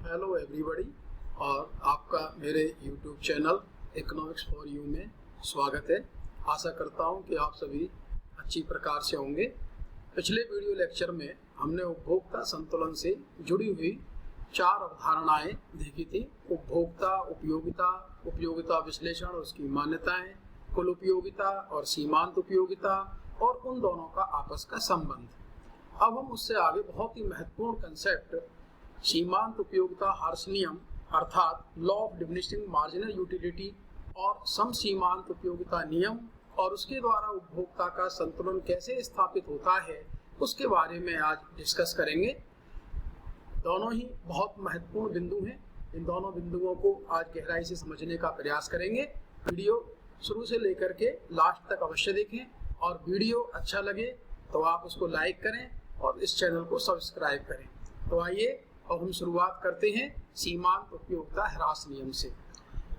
Hello everybody और आपका मेरे YouTube channel economics for you में स्वागत है। आशा करता हूं कि आप सभी अच्छी प्रकार से होंगे। पिछले वीडियो लेक्चर में हमने उपभोक्ता संतुलन से जुड़ी हुई 4 अवधारणाएं देखी थी। उपभोक्ता, उपयोगिता, उपयोगिता विश्लेषण और उसकी मान्यताएं, कुल उपयोगिता और सीमांत उपयोगिता और उन दोनों का आपस का संबंध। अब हम उससे आगे बहुत ही महत्वपूर्ण कंसेप्ट सीमांत उपयोगिता हर्ष नियम अर्थात law of diminishing marginal utility और सम सीमांत उपयोगिता नियम और उसके द्वारा उपभोक्ता का संतुलन कैसे स्थापित होता है उसके बारे में आज डिस्कस करेंगे। दोनों ही बहुत महत्वपूर्ण बिंदु हैं। इन दोनों बिंदुओं को आज गहराई से समझने का प्रयास करेंगे। वीडियो शुरू से लेकर के लास्ट तक अवश्य देखें और वीडियो अच्छा लगे तो आप उसको लाइक करें और इस चैनल को सब्सक्राइब करें। तो आइए अब हम शुरुआत करते हैं सीमांत उपयोगिता ह्रास नियम से।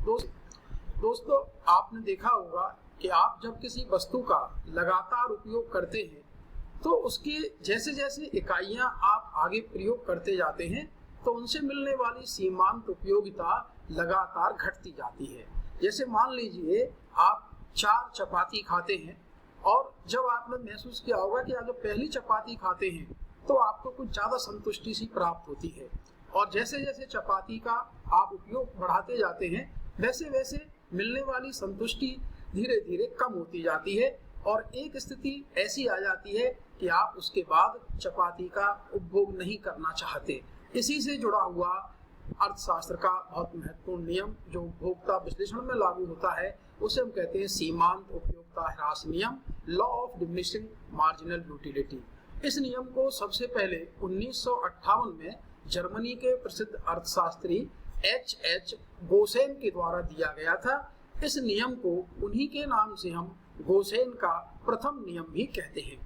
दोस्तों आपने देखा होगा कि आप जब किसी वस्तु का लगातार उपयोग करते हैं तो उसकी जैसे जैसे इकाइयां आप आगे प्रयोग करते जाते हैं तो उनसे मिलने वाली सीमांत उपयोगिता लगातार घटती जाती है। जैसे मान लीजिए आप 4 चपाती खाते हैं और जब आपने महसूस किया होगा कि आप जब पहली चपाती खाते हैं तो आपको कुछ ज्यादा संतुष्टि सी प्राप्त होती है और जैसे जैसे चपाती का आप उपयोग बढ़ाते जाते हैं वैसे वैसे मिलने वाली संतुष्टि धीरे धीरे कम होती जाती है और एक स्थिति ऐसी आ जाती है कि आप उसके बाद चपाती का उपभोग नहीं करना चाहते। इसी से जुड़ा हुआ अर्थशास्त्र का बहुत महत्वपूर्ण नियम जो उपभोक्ता विश्लेषण में लागू होता है उसे हम कहते हैं सीमांत उपयोगिता ह्रास नियम, law of diminishing marginal utility. इस नियम को सबसे पहले 1958 में जर्मनी के प्रसिद्ध अर्थशास्त्री H.H. गोसेन के द्वारा दिया गया था। इस नियम को उन्हीं के नाम से हम गोसेन का प्रथम नियम भी कहते हैं।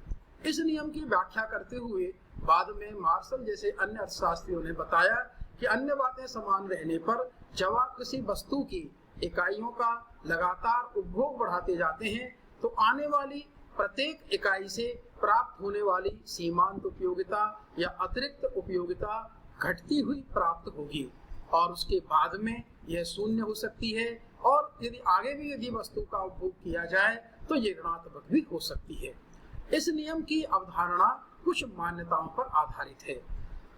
इस नियम की व्याख्या करते हुए बाद में मार्शल जैसे अन्य अर्थशास्त्रियों ने बताया कि अन्य बातें समान रहने पर जब आप किसी वस्तु की इकाइयों का लगातार उपभोग बढ़ाते जाते हैं तो आने वाली प्रत्येक इकाई से प्राप्त होने वाली सीमांत उपयोगिता या अतिरिक्त उपयोगिता घटती हुई प्राप्त होगी और उसके बाद में यह शून्य हो सकती है और यदि आगे भी यदि वस्तु का उपभोग किया जाए तो ये ऋणात्मक भी हो सकती है। इस नियम की अवधारणा कुछ मान्यताओं पर आधारित है।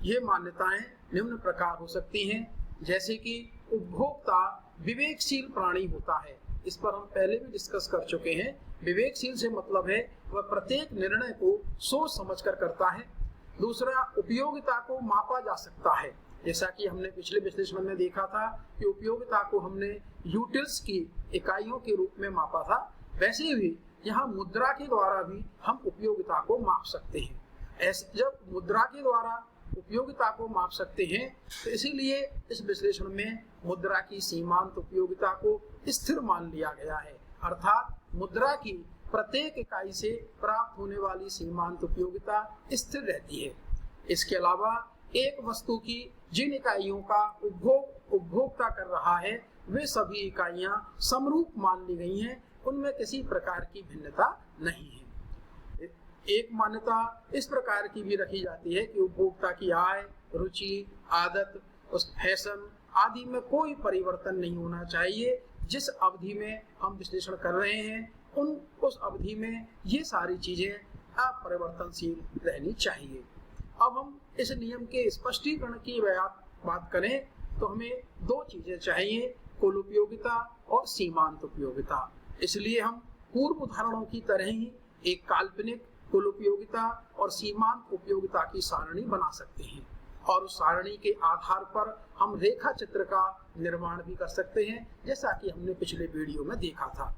ये मान्यताएं निम्न प्रकार हो सकती हैं जैसे कि उपभोक्ता विवेकशील प्राणी होता है। इस पर हम पहले भी डिस्कस कर चुके हैं। विवेकशील से मतलब है वह प्रत्येक निर्णय को सोच समझकर करता है। दूसरा, उपयोगिता को मापा जा सकता है। जैसा कि हमने पिछले विश्लेषण में देखा था कि उपयोगिता को हमने यूटिल्स की इकाइयों के रूप में मापा था, वैसे ही यहाँ मुद्रा के द्वारा भी हम उपयोगिता को माप सकते हैं। ऐसे जब मुद्रा के द्वारा उपयोगिता को माप सकते हैं तो इसीलिए इस विश्लेषण में मुद्रा की सीमांत उपयोगिता को स्थिर मान लिया गया है, अर्थात मुद्रा की प्रत्येक इकाई से प्राप्त होने वाली सीमांत उपयोगिता स्थिर रहती है। इसके अलावा एक वस्तु की जिन इकाइयों का उपभोक्ता कर रहा है वे सभी इकाइयां समरूप मान ली गई हैं, उनमें किसी प्रकार की भिन्नता नहीं है। एक मान्यता इस प्रकार की भी रखी जाती है कि उपभोक्ता की आय, रुचि, आदत, उस फैशन आदि में कोई परिवर्तन नहीं होना चाहिए। जिस अवधि में हम विश्लेषण कर रहे हैं उस अवधि में ये सारी चीजें अपरिवर्तनशील रहनी चाहिए। अब हम इस नियम के स्पष्टीकरण की बात करें तो हमें 2 चीजें चाहिए, कुल उपयोगिता और सीमांत उपयोगिता। इसलिए हम पूर्व उदाहरणों की तरह ही एक काल्पनिक कुल उपयोगिता और सीमांत उपयोगिता की सारणी बना सकते हैं और उस सारणी के आधार पर हम रेखा चित्र का निर्माण भी कर सकते हैं, जैसा कि हमने पिछले वीडियो में देखा था।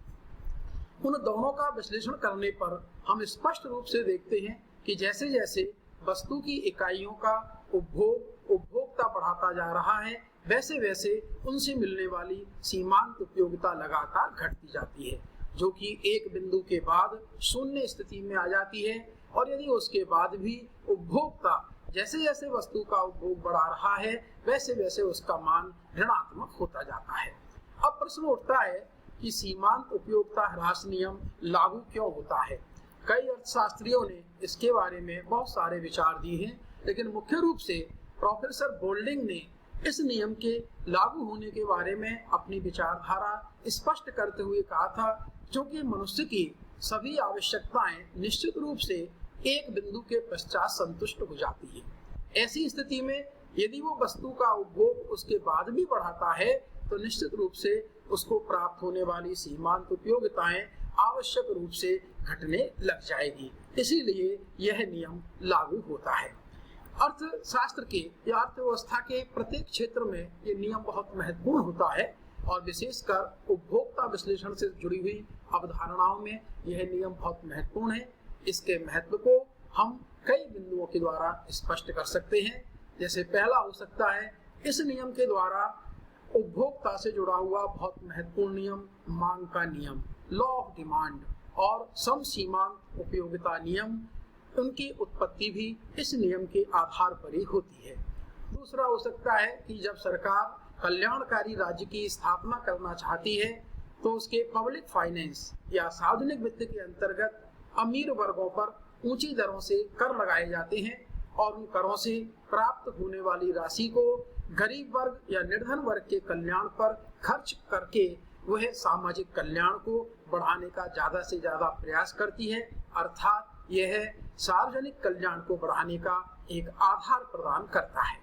उन दोनों का विश्लेषण करने पर हम स्पष्ट रूप से देखते हैं कि जैसे जैसे वस्तु की इकाइयों का उपभोक्ता बढ़ाता जा रहा है वैसे वैसे उनसे मिलने वाली सीमांत उपयोगिता लगातार घटती जाती है, जो कि एक बिंदु के बाद शून्य स्थिति में आ जाती है और यदि उसके बाद भी उपभोक्ता जैसे जैसे वस्तु का उपभोग बढ़ा रहा है वैसे वैसे उसका मान ऋणात्मक होता जाता है। अब प्रश्न उठता है कि सीमांत उपयोगिता ह्रास नियम लागू क्यों होता है। कई अर्थशास्त्रियों ने इसके बारे में बहुत सारे विचार दिए हैं, लेकिन मुख्य रूप से प्रोफेसर बोल्डिंग ने इस नियम के लागू होने के बारे में अपनी विचारधारा स्पष्ट करते हुए कहा था, क्योंकि मनुष्य की सभी आवश्यकताएं निश्चित रूप से एक बिंदु के पश्चात संतुष्ट हो जाती है। ऐसी स्थिति में यदि वो वस्तु का उपभोग उसके बाद भी बढ़ाता है तो निश्चित रूप से उसको प्राप्त होने वाली सीमांत उपयोगिताएं आवश्यक रूप से घटने लग जाएगी। इसीलिए यह नियम लागू होता है। अर्थशास्त्र के या अर्थव्यवस्था के प्रत्येक क्षेत्र में ये नियम बहुत महत्वपूर्ण होता है और विशेषकर उपभोक्ता विश्लेषण से जुड़ी हुई अवधारणाओं में यह नियम बहुत महत्वपूर्ण है। इसके महत्व को हम कई बिंदुओं के द्वारा स्पष्ट कर सकते हैं। जैसे पहला हो सकता है, इस नियम के द्वारा उपभोक्ता से जुड़ा हुआ बहुत महत्वपूर्ण नियम मांग का नियम, लॉ ऑफ डिमांड और सम सीमांत उपयोगिता नियम, उनकी उत्पत्ति भी इस नियम के आधार पर ही होती है। दूसरा हो सकता है कि जब सरकार कल्याणकारी राज्य की स्थापना करना चाहती है तो उसके पब्लिक फाइनेंस या सार्वजनिक वित्त के अंतर्गत अमीर वर्गों पर ऊंची दरों से कर लगाए जाते हैं और उन करों से प्राप्त होने वाली राशि को गरीब वर्ग या निर्धन वर्ग के कल्याण पर खर्च करके वह सामाजिक कल्याण को बढ़ाने का ज्यादा से ज्यादा प्रयास करती है। अर्थात यह सार्वजनिक कल्याण को बढ़ाने का एक आधार प्रदान करता है।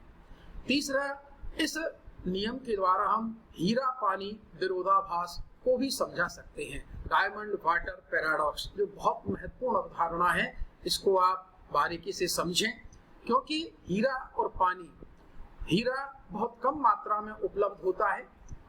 तीसरा, इस नियम के द्वारा हम हीरा पानी विरोधाभास को भी समझा सकते हैं, डायमंड वाटर पैराडॉक्स, जो बहुत महत्वपूर्ण अवधारणा है। इसको आप बारीकी से समझें, क्योंकि हीरा और पानी, हीरा बहुत कम मात्रा में उपलब्ध होता है,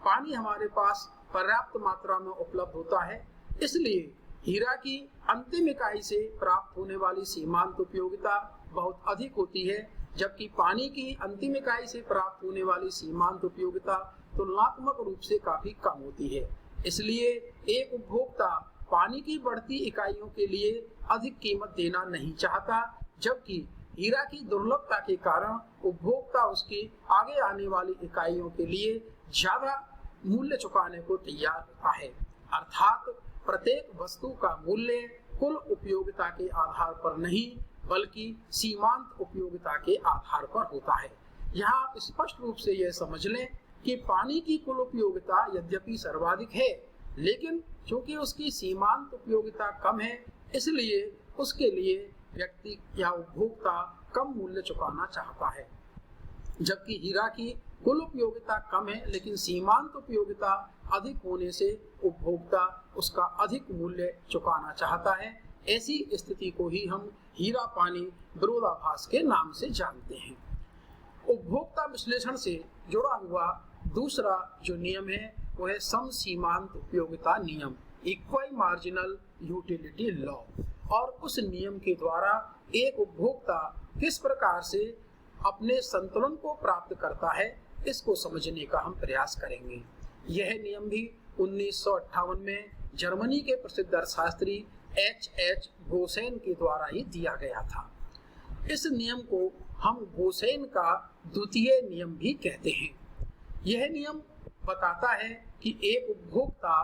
पानी हमारे पास पर्याप्त मात्रा में उपलब्ध होता है। इसलिए हीरा की अंतिम इकाई से प्राप्त होने वाली सीमांत उपयोगिता बहुत अधिक होती है, जबकि पानी की अंतिम इकाई से प्राप्त होने वाली सीमांत उपयोगिता तुलनात्मक रूप से काफी कम होती है। इसलिए एक उपभोक्ता पानी की बढ़ती इकाइयों के लिए अधिक कीमत देना नहीं चाहता, जबकि हीरा की दुर्लभता के कारण उपभोक्ता उसकी आगे आने वाली इकाइयों के लिए ज्यादा मूल्य चुकाने को तैयार होता है। अर्थात प्रत्येक वस्तु का मूल्य कुल उपयोगिता के आधार पर नहीं बल्कि सीमांत उपयोगिता के आधार पर होता है। यहाँ आप स्पष्ट रूप से यह समझ लें कि पानी की कुल उपयोगिता यद्यपि सर्वाधिक है, लेकिन क्योंकि उसकी सीमांत उपयोगिता कम है, इसलिए उसके लिए व्यक्ति या उपभोक्ता कम मूल्य चुकाना चाहता है। जबकि हीरा की कुल उपयोगिता कम है लेकिन सीमांत उपयोगिता अधिक होने से उपभोक्ता उसका अधिक मूल्य चुकाना चाहता है। ऐसी स्थिति को ही हम हीरा पानी विरोधाभास के नाम से जानते हैं। उपभोक्ता विश्लेषण से जुड़ा हुआ दूसरा जो नियम है वो है सम सीमांत उपयोगिता नियम, इक्वल मार्जिनल यूटिलिटी लॉ। और उस नियम के द्वारा एक उपभोक्ता किस प्रकार से अपने संतुलन को प्राप्त करता है, इसको समझने का हम प्रयास करेंगे। यह नियम भी 1958 में जर्मनी के प्रसिद्ध अर्थशास्त्री H.H. गोसेन के द्वारा ही दिया गया था। इस नियम को हम गोसेन का द्वितीय नियम भी कहते हैं। यह नियम बताता है कि एक उपभोक्ता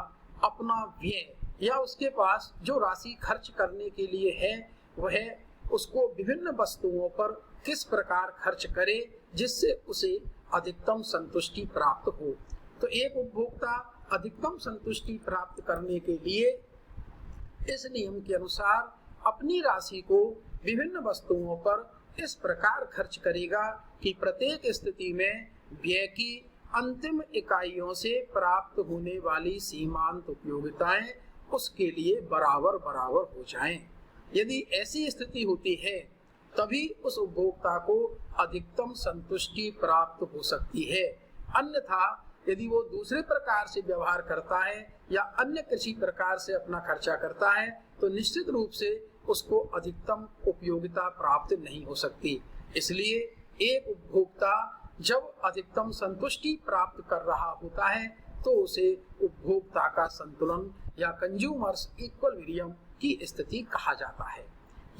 अपना व्यय या उसके पास जो राशि खर्च करने के लिए है वह उसको विभिन्न वस्तुओं पर किस प्रकार खर्च करे जिससे उसे अधिकतम संतुष्टि प्राप्त हो। तो एक उपभोक्ता अधिकतम संतुष्टि प्राप्त करने के लिए इस नियम के अनुसार अपनी राशि को विभिन्न वस्तुओं पर इस प्रकार खर्च करेगा कि प्रत्येक स्थिति में व्यय की अंतिम इकाइयों से प्राप्त होने वाली सीमांत उपयोगिताएं उसके लिए बराबर बराबर हो जाएं। यदि ऐसी स्थिति होती है तभी उस उपभोक्ता को अधिकतम संतुष्टि प्राप्त हो सकती है। अन्यथा यदि वो दूसरे प्रकार से व्यवहार करता है या अन्य किसी प्रकार से अपना खर्चा करता है तो निश्चित रूप से उसको अधिकतम उपयोगिता प्राप्त नहीं हो सकती। इसलिए एक उपभोक्ता जब अधिकतम संतुष्टि प्राप्त कर रहा होता है तो उसे उपभोक्ता का संतुलन या कंज्यूमर्स इक्विलिब्रियम की स्थिति कहा जाता है।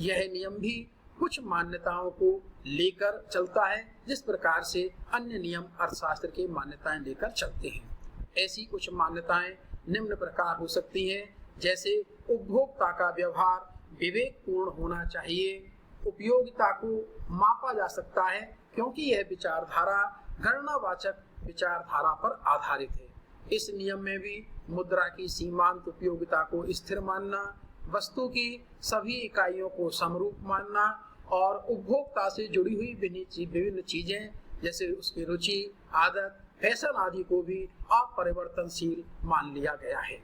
यह नियम भी कुछ मान्यताओं को लेकर चलता है जिस प्रकार से अन्य नियम अर्थशास्त्र के मान्यताएं लेकर चलते हैं। ऐसी कुछ मान्यताएं निम्न प्रकार हो सकती हैं, जैसे उपभोक्ता का व्यवहार विवेकपूर्ण होना चाहिए, उपयोगिता को मापा जा सकता है, क्योंकि यह विचारधारा गणनावाचक विचारधारा पर आधारित है। इस नियम में भी मुद्रा की सीमांत उपयोगिता को स्थिर मानना, वस्तु की सभी इकाइयों को समरूप मानना और उपभोक्ता से जुड़ी हुई विभिन्न चीजें जैसे उसकी रुचि, आदत, फैशन आदि को भी अपरिवर्तनशील मान लिया गया है।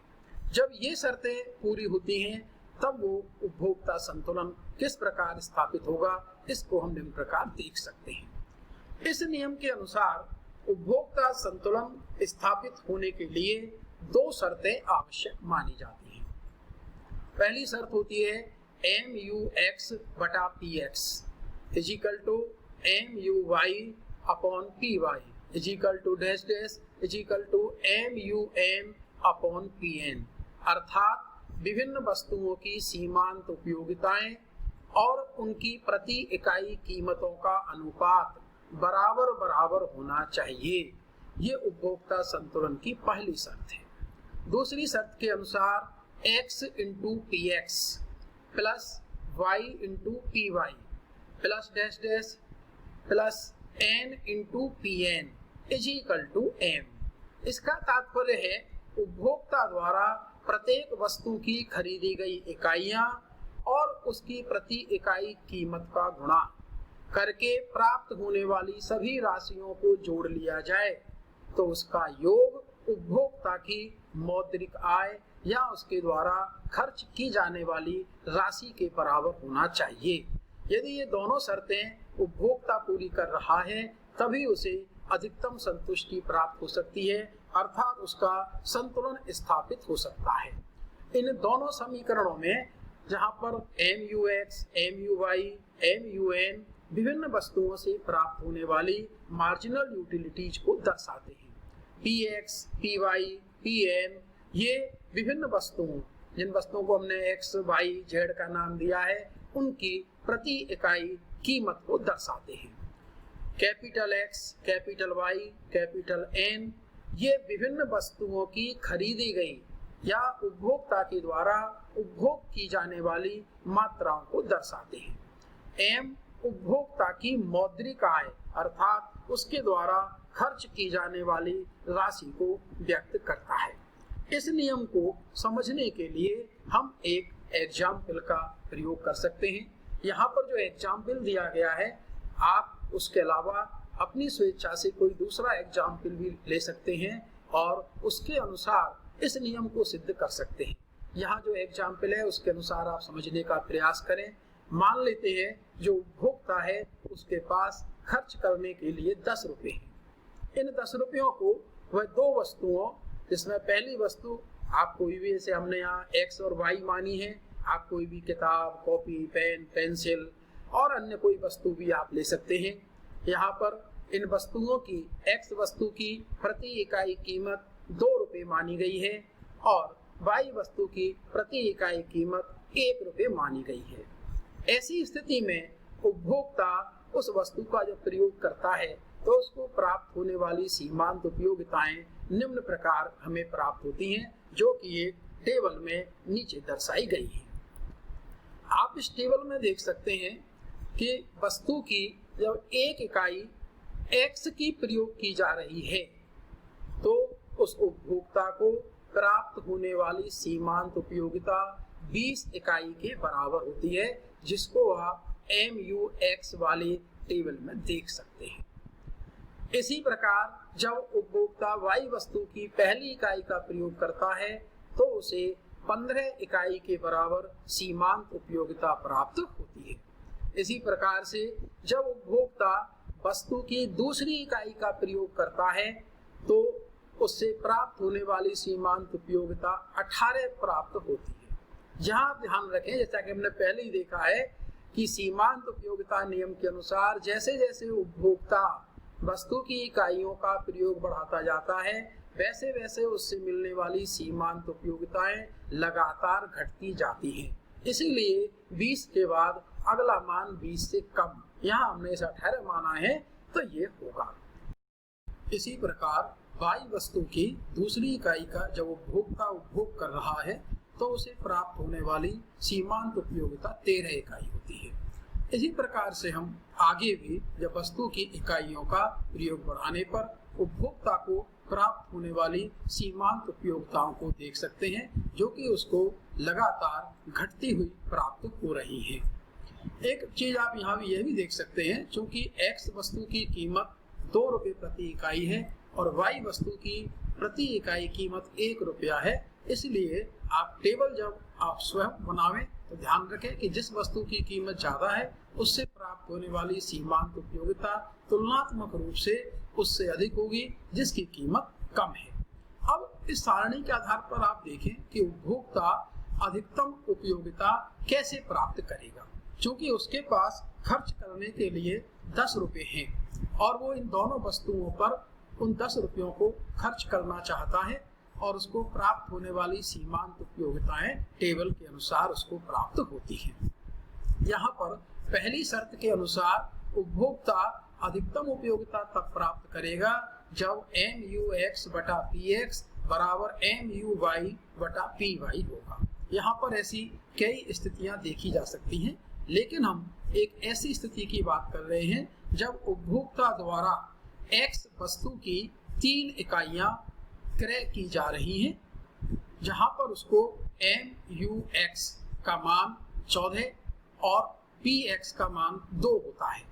जब ये शर्तें पूरी होती हैं तब वो उपभोक्ता संतुलन किस प्रकार स्थापित होगा, इसको हम निम्न प्रकार देख सकते हैं। इस नियम के अनुसार उपभोक्ता संतुलन स्थापित होने के लिए दो शर्तें आवश्यक मानी जाती हैं। पहली शर्त होती है MUX बटा PX is equal to MUY upon PY is equal to dash dash is equal to MUM upon PN, अर्थात विभिन्न वस्तुओं की सीमांत उपयोगिताएं और उनकी प्रति इकाई कीमतों का अनुपात बराबर बराबर होना चाहिए। ये उपभोक्ता संतुलन की पहली शर्त है। दूसरी शर्त के अनुसार X into PX plus Y into PY plus dash dash plus N into PN is equal to M। इसका तात्पर्य है उपभोक्ता द्वारा प्रत्येक वस्तु की खरीदी गई इकाइयां और उसकी प्रति इकाई कीमत का गुणा करके प्राप्त होने वाली सभी राशियों को जोड़ लिया जाए तो उसका योग उपभोक्ता की मौद्रिक आय या उसके द्वारा खर्च की जाने वाली राशि के बराबर होना चाहिए। यदि ये दोनों शर्तें उपभोक्ता पूरी कर रहा है तभी उसे अधिकतम संतुष्टि प्राप्त हो सकती है, अर्थात उसका संतुलन स्थापित हो सकता है। इन दोनों समीकरणों में जहां पर MUX, MUY, MUN विभिन्न वस्तुओं से प्राप्त होने वाली मार्जिनल यूटिलिटीज को दर्शाते हैं। PX, PY, PN ये विभिन्न वस्तुओं, जिन वस्तुओं को हमने X, Y, Z का नाम दिया है, उनकी प्रति इकाई कीमत को दर्शाते हैं। Capital X, capital Y, capital N ये विभिन्न वस्तुओं की खरीदी गई या उपभोक्ता के द्वारा उपभोग की जाने वाली मात्राओं को दर्शाते हैं। M उपभोक्ता की मौद्रिक आय अर्थात उसके द्वारा खर्च की जाने वाली राशि को व्यक्त करता है। इस नियम को समझने के लिए हम एक एग्जाम्पल का प्रयोग कर सकते हैं। यहाँ पर जो एग्जाम्पल दिया गया है, आप उसके अलावा अपनी स्वेच्छा से कोई दूसरा एग्जाम्पल भी ले सकते हैं और उसके अनुसार इस नियम को सिद्ध कर सकते हैं। यहाँ जो एग्जाम्पल है उसके अनुसार आप समझने का प्रयास करें। मान लेते हैं जो उपभोक्ता है उसके पास खर्च करने के लिए 10 रुपए हैं। इन 10 रुपयों को वह दो वस्तुओं, जिसमें पहली वस्तु आप कोई भी, जैसे हमने यहाँ X और Y मानी है, आप कोई भी किताब, कॉपी, पेन, पेंसिल और अन्य कोई वस्तु भी आप ले सकते हैं। यहाँ पर इन वस्तुओं की X वस्तु की प्रति इकाई कीमत 2 रुपए मानी गई है और Y वस्तु की प्रति इकाई कीमत 1 रुपए मानी गई है। ऐसी स्थिति में उपभोक्ता उस वस्तु का जब प्रयोग करता है तो उसको प्राप्त होने वाली सीमांत उपयोगिताएं निम्न प्रकार हमें प्राप्त होती हैं, जो कि एक टेबल में नीचे दर्शाई गई है। आप इस टेबल में देख सकते हैं कि वस्तु की जब एक इकाई X की प्रयोग की जा रही है तो उस उपभोक्ता को प्राप्त होने वाली सीमांत उपयोगिता 20 इकाई के बराबर होती है, जिसको आप MUX वाले टेबल में देख सकते हैं। इसी प्रकार जब उपभोक्ता Y वस्तु की पहली इकाई का प्रयोग करता है तो उसे 15 इकाई के बराबर सीमांत उपयोगिता प्राप्त होती है। इसी प्रकार से जब उपभोक्ता वस्तु की दूसरी इकाई का प्रयोग करता है तो उससे प्राप्त होने वाली सीमांत उपयोगिता 18 प्राप्त होती है। यहाँ ध्यान रखें, जैसा कि हमने पहले ही देखा है कि सीमांत उपयोगिता नियम के अनुसार जैसे जैसे उपभोक्ता वस्तु की इकाइयों का प्रयोग बढ़ाता जाता है वैसे वैसे उससे मिलने वाली सीमांत उपयोगिताएं लगातार घटती जाती हैं। इसीलिए 20 के बाद अगला मान 20 से कम, यहाँ हमने इसे 18 माना है तो ये होगा। इसी प्रकार Y वस्तु की दूसरी इकाई का जब उपभोक्ता उपभोग कर रहा है तो उसे प्राप्त होने वाली सीमांत उपयोगिता 13 इकाई होती है। इसी प्रकार से हम आगे भी जब वस्तु की इकाइयों का प्रयोग बढ़ाने पर उपभोक्ता को प्राप्त होने वाली सीमांत उपयोगिताओं को देख सकते हैं, जो कि उसको लगातार घटती हुई प्राप्त हो रही है। एक चीज आप यहाँ भी यह भी देख सकते हैं, चूंकि X वस्तु की कीमत 2 रुपये प्रति इकाई है और Y वस्तु की प्रति इकाई कीमत 1 रुपया है, इसलिए आप टेबल जब आप स्वयं बनावें तो ध्यान रखें कि जिस वस्तु की कीमत ज्यादा है उससे प्राप्त होने वाली सीमांत उपयोगिता तुलनात्मक रूप से उससे अधिक होगी जिसकी कीमत कम है। अब इस सारणी के आधार पर आप देखें कि उपभोक्ता अधिकतम उपयोगिता कैसे प्राप्त करेगा, क्योंकि उसके पास खर्च करने के लिए 10 रुपए हैं और वो इन दोनों वस्तुओं पर उन 10 रुपयों को खर्च करना चाहता है और उसको प्राप्त होने वाली सीमांत उपयोगिताएं टेबल के अनुसार उसको प्राप्त होती हैं। यहाँ पर पहली शर्त के अनुसार उपभोक्ता अधिकतम उपयोगिता तब प्राप्त करेगा जब MUX बटा PX बराबर MUY बटा PY होगा। यहाँ पर ऐसी कई स्थितियां देखी जा सकती हैं, लेकिन हम एक ऐसी स्थिति की बात कर रहे हैं जब उपभोक्ता द्वारा X वस्तु की 3 इकाइयां क्रय की जा रही हैं, जहां पर उसको MUX का मान 14 और PX का मान 2 होता है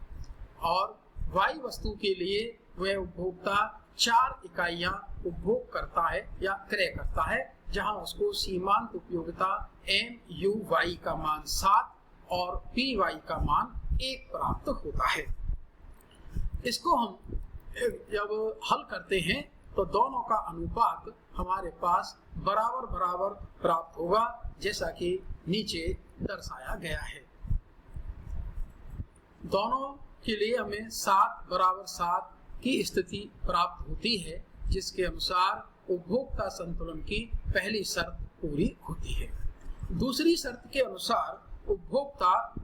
और Y वस्तु के लिए वह उपभोक्ता 4 इकाइयां उपभोग करता है या क्रय करता है, जहां उसको सीमांत उपयोगिता MUY का मान 7 और PY का मान 1 प्राप्त होता है। इसको हम जब हल करते हैं तो दोनों का अनुपात हमारे पास बराबर बराबर प्राप्त होगा, जैसा कि नीचे दर्शाया गया है। दोनों के लिए हमें 7 बराबर 7 की स्थिति प्राप्त होती है, जिसके अनुसार उपभोक्ता संतुलन की पहली शर्त पूरी होती है। दूसरी शर्त के अनुसार उपभोक्ता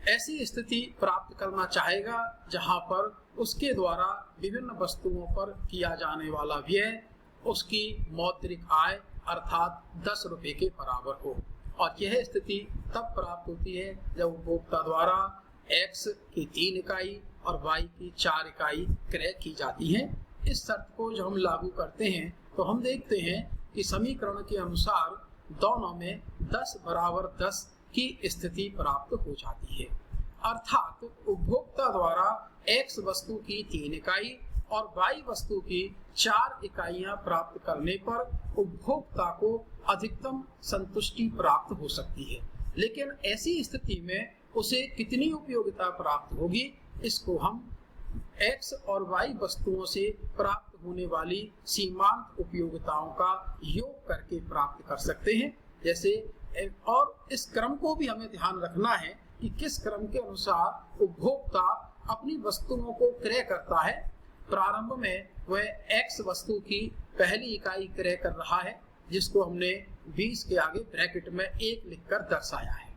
ऐसी स्थिति प्राप्त करना चाहेगा जहां पर उसके द्वारा विभिन्न वस्तुओं पर किया जाने वाला व्यय उसकी मौद्रिक आय अर्थात 10 रुपए के बराबर हो, और यह स्थिति तब प्राप्त होती है जब उपभोक्ता द्वारा X की 3 इकाई और Y की 4 इकाई क्रय की जाती है। इस शर्त को जब हम लागू करते हैं तो हम देखते हैं कि समीकरण के अनुसार दोनों में 10 बराबर 10 की स्थिति प्राप्त हो जाती है, अर्थात उपभोक्ता द्वारा X वस्तु की 3 इकाई और Y वस्तु की 4 इकाइयां प्राप्त करने पर उपभोक्ता को अधिकतम संतुष्टि प्राप्त हो सकती है। लेकिन ऐसी स्थिति में उसे कितनी उपयोगिता प्राप्त होगी, इसको हम X और Y वस्तुओं से प्राप्त होने वाली सीमांत उपयोगिताओं का योग करके प्राप्त कर सकते हैं। जैसे और इस क्रम को भी हमें ध्यान रखना है कि किस क्रम के अनुसार उपभोक्ता अपनी वस्तुओं को क्रय करता है। प्रारंभ में वह X वस्तु की पहली इकाई क्रय कर रहा है, जिसको हमने 20 के आगे ब्रैकेट में 1 लिखकर दर्शाया है।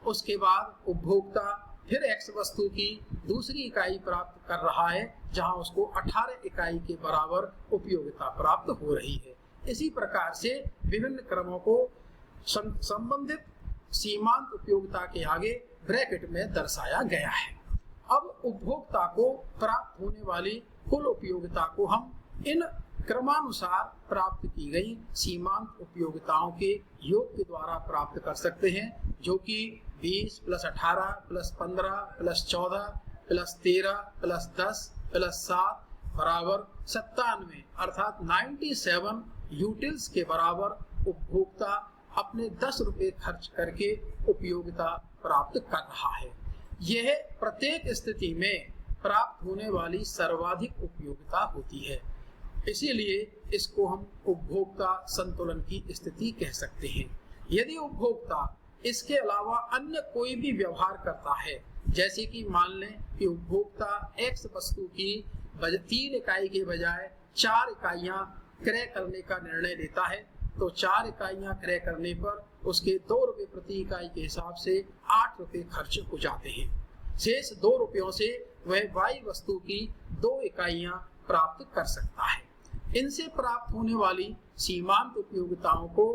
उसके बाद उपभोक्ता फिर X वस्तु की दूसरी इकाई प्राप्त कर रहा है, जहां उसको 18 इकाई के बराबर उपयोगिता प्राप्त हो रही है। इसी प्रकार से विभिन्न क्रमों को संबंधित सीमांत उपयोगिता के आगे ब्रैकेट में दर्शाया गया है। अब उपभोक्ता को प्राप्त होने वाली कुल उपयोगिता को हम इन क्रमानुसार प्राप्त की गई सीमांत उपयोगिताओं के योग के द्वारा प्राप्त कर सकते हैं, जो कि 20 + 18 + 15 + 14 + 13 + 10 + 7 बराबर 97 अर्थात 97 यूटिल्स के बराबर उपभोक्ता अपने 10 रुपए खर्च करके उपयोगिता प्राप्त कर रहा है। यह प्रत्येक स्थिति में प्राप्त होने वाली सर्वाधिक उपयोगिता होती है, इसीलिए इसको हम उपभोक्ता संतुलन की स्थिति कह सकते हैं। यदि उपभोक्ता इसके अलावा अन्य कोई भी व्यवहार करता है, जैसे कि मान लें कि उपभोक्ता X वस्तु की 3 इकाई के बजाय 4 इकाइयां क्रय करने का निर्णय लेता है, तो 4 इकाइयां क्रय करने पर उसके 2 रुपए प्रति इकाई के हिसाब से 8 रुपए खर्च हो जाते हैं। शेष 2 रुपयों से वह Y वस्तु की 2 इकाइयां प्राप्त कर सकता है। इनसे प्राप्त होने वाली सीमांत उपयोगिताओं को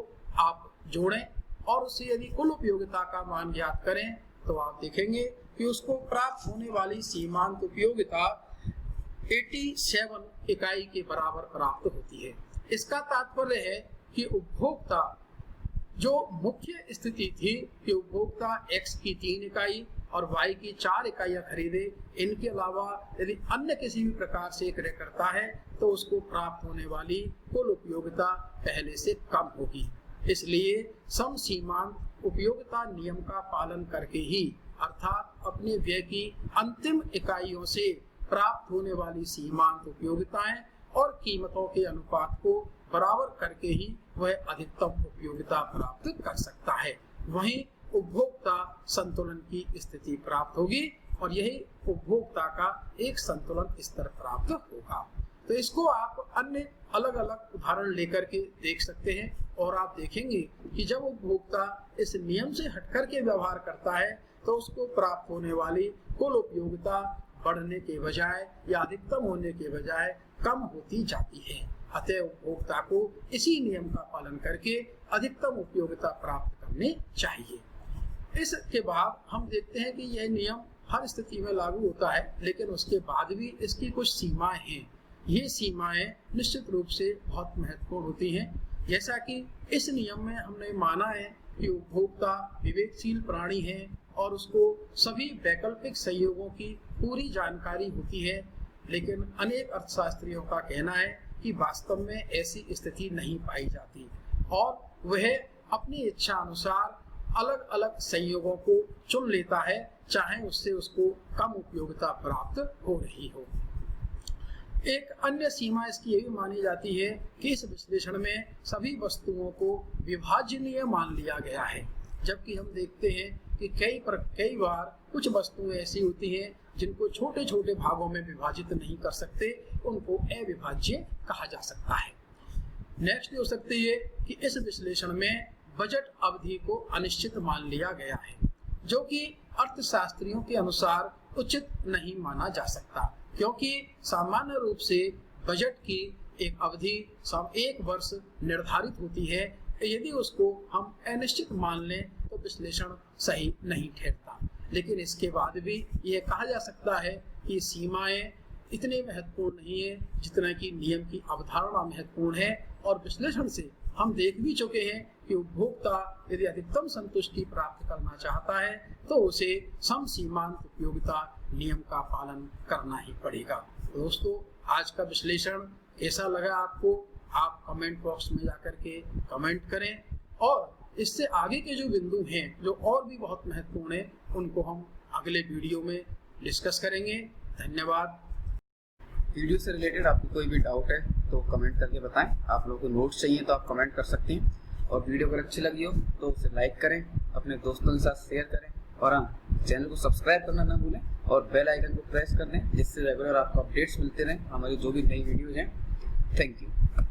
आप जोड़ें और उससे यदि कुल उपयोगिता का मान ज्ञात करें तो आप देखेंगे कि उसको प्राप्त होने वाली सीमांत उपयोगिता 87 इकाई के बराबर प्राप्त होती है। इसका तात्पर्य है कि उपभोक्ता जो मुख्य स्थिति थी कि उपभोक्ता X की 3 इकाई और Y की 4 इकाइयां खरीदे, इनके अलावा यदि अन्य किसी भी प्रकार से क्रय करता है तो उसको प्राप्त होने वाली कुल उपयोगिता पहले से कम होगी। इसलिए सम सीमांत उपयोगिता नियम का पालन करके ही, अर्थात अपने व्यय की अंतिम इकाइयों से प्राप्त होने वाली सीमांत उपयोगिताएं और कीमतों के अनुपात को बराबर करके ही वह अधिकतम उपयोगिता प्राप्त कर सकता है। वहीं उपभोक्ता संतुलन की स्थिति प्राप्त होगी और यही उपभोक्ता का एक संतुलन स्तर प्राप्त होगा। तो इसको आप अन्य अलग अलग उदाहरण लेकर के देख सकते हैं और आप देखेंगे कि जब उपभोक्ता इस नियम से हटकर के व्यवहार करता है तो उसको प्राप्त होने वाली कुल उपयोगिता बढ़ने के बजाय या अधिकतम होने के बजाय कम होती जाती है। अतः उपभोक्ता को इसी नियम का पालन करके अधिकतम उपयोगिता प्राप्त करनी चाहिए। इसके बाद हम देखते हैं कि यह नियम हर स्थिति में लागू होता है, लेकिन उसके बाद भी इसकी कुछ सीमाएं हैं। ये सीमाएं निश्चित रूप से बहुत महत्वपूर्ण होती हैं। जैसा कि इस नियम में हमने माना है कि उपभोक्ता विवेकशील प्राणी है और उसको सभी वैकल्पिक संयोगों की पूरी जानकारी होती है, लेकिन अनेक अर्थशास्त्रियों का कहना है कि वास्तव में ऐसी स्थिति नहीं पाई जाती और वह अपनी इच्छा अनुसार अलग अलग संयोगों को चुन लेता है, चाहे उससे उसको कम उपयोगिता प्राप्त हो रही हो। एक अन्य सीमा इसकी यही मानी जाती है कि इस विश्लेषण में सभी वस्तुओं को विभाजनीय मान लिया गया है, जबकि हम देखते हैं कि कई बार कुछ वस्तुएं ऐसी होती हैं जिनको छोटे छोटे भागों में विभाजित नहीं कर सकते, उनको अविभाज्य कहा जा सकता है। नेक्स्ट हो सकती है कि इस विश्लेषण में बजट अवधि को अनिश्चित मान लिया गया है, जो कि अर्थशास्त्रियों के अनुसार उचित नहीं माना जा सकता, क्योंकि सामान्य रूप से बजट की एक अवधि 1 वर्ष निर्धारित होती है। यदि उसको हम अनिश्चित मान लें तो विश्लेषण सही नहीं ठहरता। लेकिन इसके बाद भी यह कहा जा सकता है कि सीमाएं इतनी महत्वपूर्ण नहीं है जितना कि नियम की अवधारणा महत्वपूर्ण है, और विश्लेषण से हम देख भी चुके हैं कि उपभोक्ता यदि अधिकतम संतुष्टि प्राप्त करना चाहता है तो उसे सम सीमांत उपयोगिता नियम का पालन करना ही पड़ेगा। दोस्तों, आज का विश्लेषण कैसा लगा आपको? आप कमेंट बॉक्स में जाकर के कमेंट करें, और इससे आगे के जो बिंदु हैं जो और भी बहुत महत्वपूर्ण है उनको हम अगले वीडियो में डिस्कस करेंगे। धन्यवाद। वीडियो से रिलेटेड आपको कोई भी डाउट है तो कमेंट करके बताएं। आप लोगों को नोट्स चाहिए तो आप कमेंट कर सकते हैं, और वीडियो अगर अच्छी लगी हो तो उसे लाइक करें, अपने दोस्तों के साथ शेयर करें, और हाँ, चैनल को सब्सक्राइब करना ना भूलें और बेल आइकन को प्रेस कर दें, जिससे रेगुलर आपको अपडेट्स मिलते रहें हमारी जो भी नई वीडियोज हैं। Thank you.